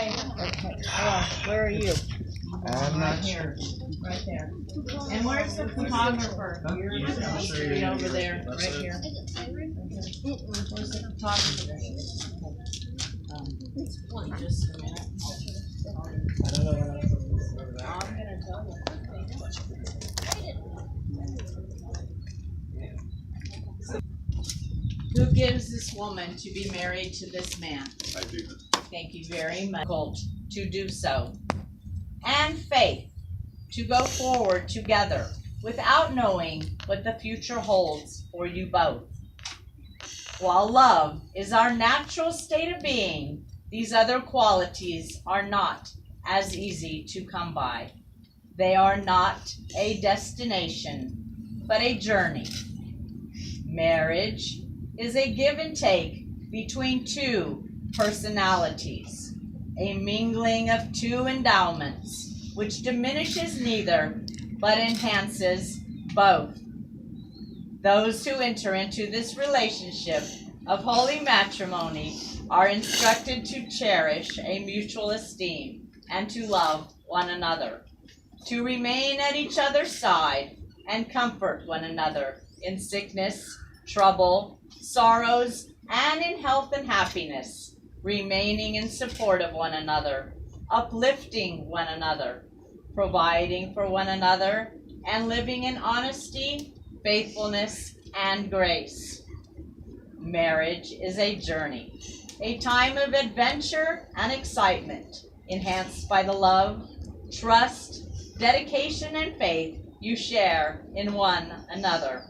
Okay. Where are you? I'm not sure. Right there. And where's the photographer? You're supposed to be over there, right here. Where's the photographer? Just a minute. I don't know what else I'm gonna tell you. Who gives this woman to be married to this man? I do. Thank you very much. To do so. And faith to go forward together without knowing what the future holds for you both. While love is our natural state of being, these other qualities are not as easy to come by. They are not a destination, but a journey. Marriage is a give and take between two personalities, a mingling of two endowments, which diminishes neither, but enhances both. Those who enter into this relationship of holy matrimony are instructed to cherish a mutual esteem and to love one another, to remain at each other's side and comfort one another in sickness, trouble, sorrows, and in health and happiness, remaining in support of one another, uplifting one another, providing for one another, and living in honesty, faithfulness, and grace. Marriage is a journey, a time of adventure and excitement, enhanced by the love, trust, dedication, and faith you share in one another.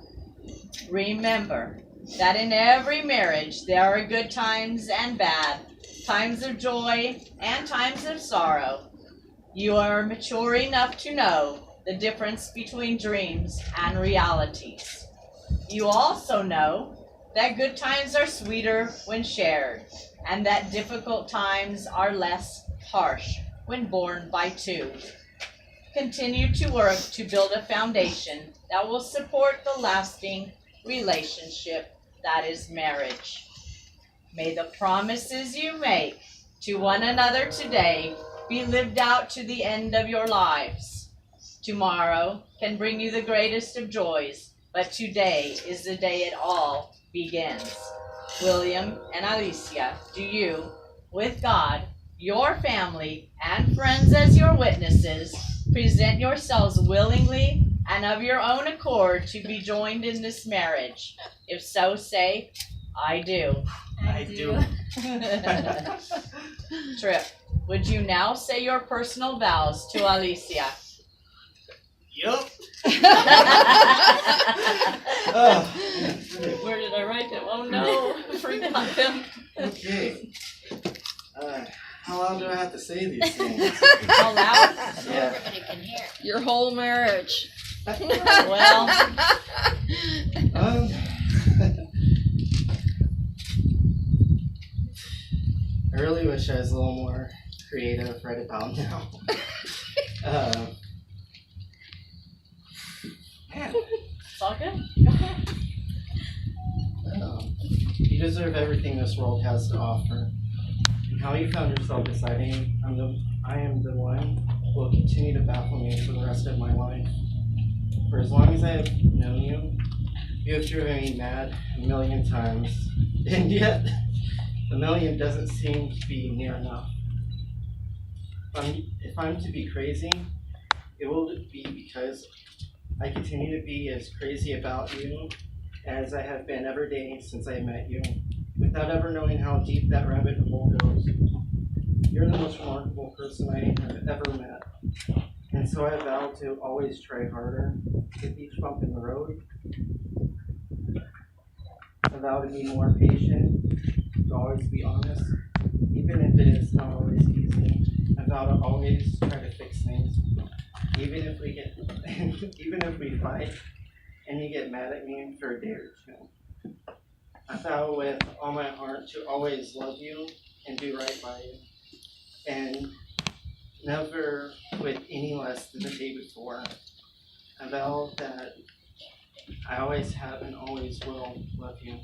Remember that in every marriage there are good times and bad, times of joy and times of sorrow. You are mature enough to know the difference between dreams and realities. You also know that good times are sweeter when shared, and that difficult times are less harsh when borne by two. Continue to work to build a foundation that will support the lasting relationship that is marriage. May the promises you make to one another today be lived out to the end of your lives. Tomorrow can bring you the greatest of joys, but today is the day it all begins. William and Alicia, do you, with God, your family, and friends as your witnesses, present yourselves willingly and of your own accord to be joined in this marriage? If so, say, I do. I do. Trip, would you now say your personal vows to Alicia? Yup. Where did I write them? Oh no, I forgot them. Okay. How long do I have to say these things? Out loud? Yeah. Everybody can hear. Your whole marriage. Well, Um, I really wish I was a little more creative right about now. Man, it's all good. Go ahead. you deserve everything this world has to offer. And how you found yourself deciding I am the one who will continue to baffle me for the rest of my life. For as long as I have known you, you have driven me mad a million times, and yet a million doesn't seem to be near enough. If I'm to be crazy, it will be because I continue to be as crazy about you as I have been every day since I met you, without ever knowing how deep that rabbit hole goes. You're the most remarkable person I have ever met, and so I vow to always try harder with each bump in the road. I vow to be more patient, to always be honest, even if it is not always easy. I vow to always try to fix things, even if we fight and you get mad at me for a day or two. I vow with all my heart to always love you and do right by you, and never with any less than the day before. I vow that I always have and always will love you.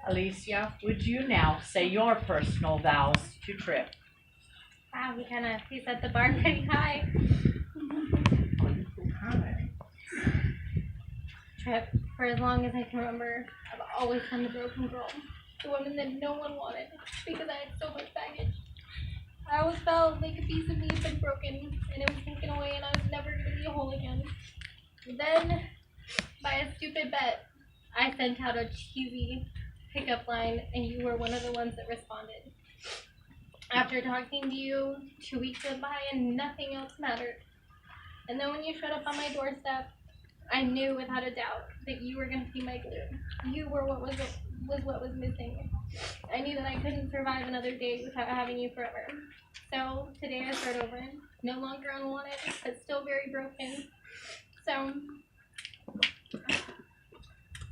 Alicia, would you now say your personal vows to Trip? Wow, he set the bar pretty high. Hi. Trip, for as long as I can remember, I've always been the broken girl. The woman that no one wanted because I had so much baggage. I always felt like a piece of me had been broken and it was taken away and I was never going to be whole again. Then, by a stupid bet, I sent out a cheesy pickup line and you were one of the ones that responded. After talking to you, 2 weeks went by and nothing else mattered. And then when you showed up on my doorstep, I knew without a doubt that you were going to be my glue. You were what was what was missing. I knew that I couldn't survive another day without having you forever. So today I start over, no longer unwanted, but still very broken. So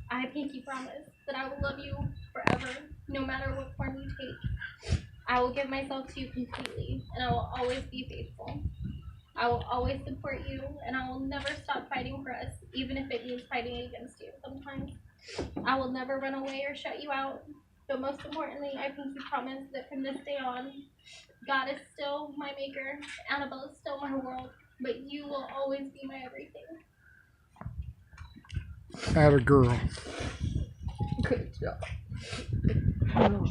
I pinky promise that I will love you forever, no matter what form you take. I will give myself to you completely, and I will always be faithful. I will always support you, and I will never stop fighting for us, even if it means fighting against you sometimes. I will never run away or shut you out, but most importantly, I pinky promise that from this day on, God is still my maker, Annabelle is still my world, but you will always be my everything. Atta girl. Good job.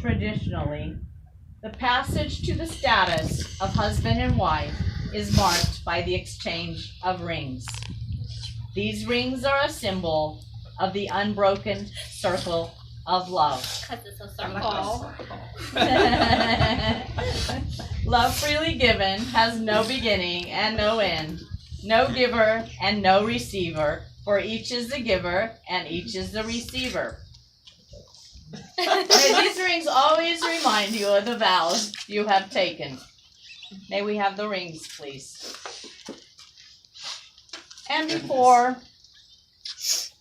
Traditionally, the passage to the status of husband and wife is marked by the exchange of rings. These rings are a symbol of the unbroken circle of love. Because it's a circle. Love freely given has no beginning and no end, no giver and no receiver, for each is the giver and each is the receiver. May these rings always remind you of the vows you have taken. May we have the rings, please. And before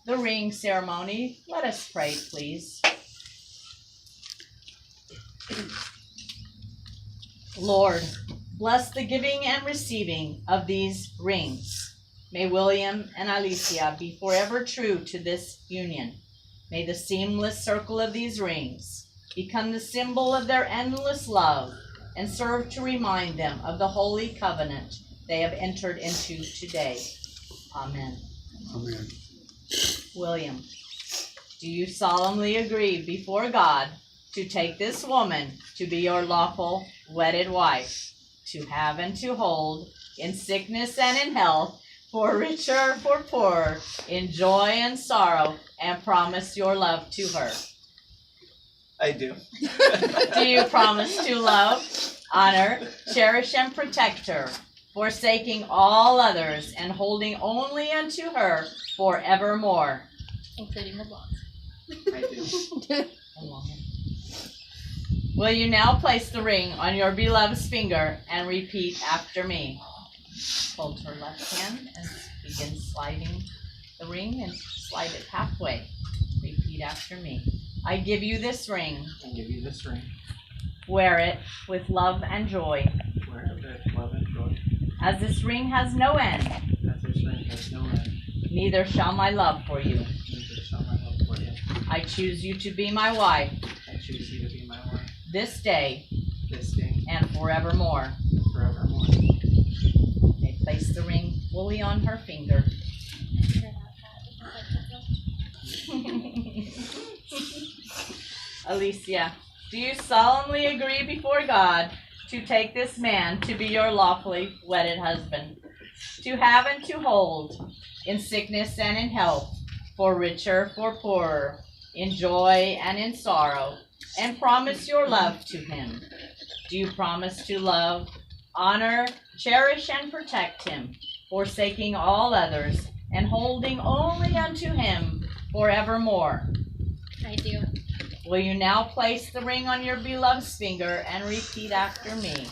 the ring ceremony, let us pray, please. Lord, bless the giving and receiving of these rings. May William and Alicia be forever true to this union. May the seamless circle of these rings become the symbol of their endless love and serve to remind them of the holy covenant they have entered into today. Amen. Amen. William, do you solemnly agree before God to take this woman to be your lawful wedded wife, to have and to hold, in sickness and in health, for richer or for poorer, in joy and sorrow, and promise your love to her? I do. Do you promise to love, honor, cherish, and protect her, forsaking all others and holding only unto her forevermore? Including the blondes. I do. Will you now place the ring on your beloved's finger and repeat after me? Hold her left hand and begin sliding the ring and slide it halfway. Repeat after me. I give you this ring. I give you this ring. Wear it with love and joy. Wear it with love and joy. As this ring has no end, As this ring has no end, neither shall my love for you. neither shall my love for you. I choose you to be my wife I choose you to be my wife. this day This day and forevermore. and forevermore. May place the ring fully on her finger. Alicia, do you solemnly agree before God to take this man to be your lawfully wedded husband, to have and to hold, in sickness and in health, for richer, for poorer, in joy and in sorrow, and promise your love to him? Do you promise to love, honor, cherish, and protect him, forsaking all others, and holding only unto him forevermore? I do. Will you now place the ring on your beloved's finger and repeat after me?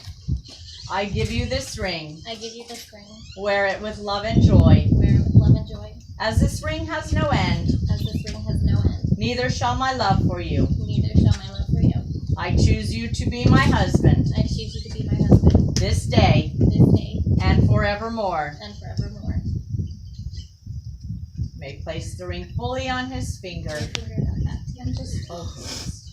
I give you this ring. I give you this ring. Wear it with love and joy. Wear it with love and joy. As this ring has no end, As this ring has no end, neither shall my love for you. neither shall my love for you. I choose you to be my husband I choose you to be my husband this day this day and forevermore. and forevermore. May place the ring fully on his finger. Finger that back to you. And just hold this.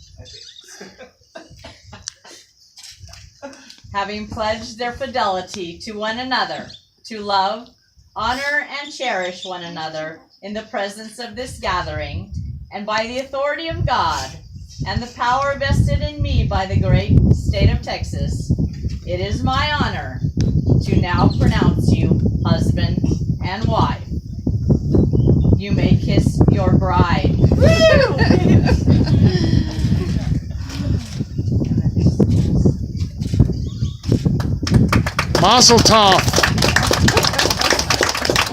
Having pledged their fidelity to one another, to love, honor, and cherish one another in the presence of this gathering, and by the authority of God and the power vested in me by the great state of Texas, it is my honor to now pronounce you husband and wife. You may kiss your bride. Mazel tov.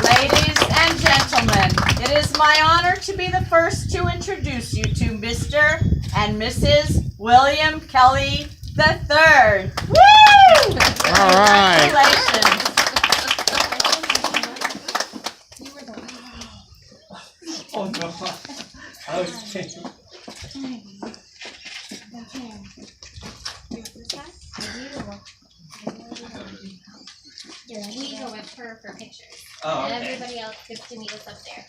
Ladies and gentlemen, it is my honor to be the first to introduce you to Mr. and Mrs. William Kelley III. Woo! All right. Congratulations. Oh no. I was kidding. We go with her for pictures. Oh, okay. Everybody else gets to meet us up there.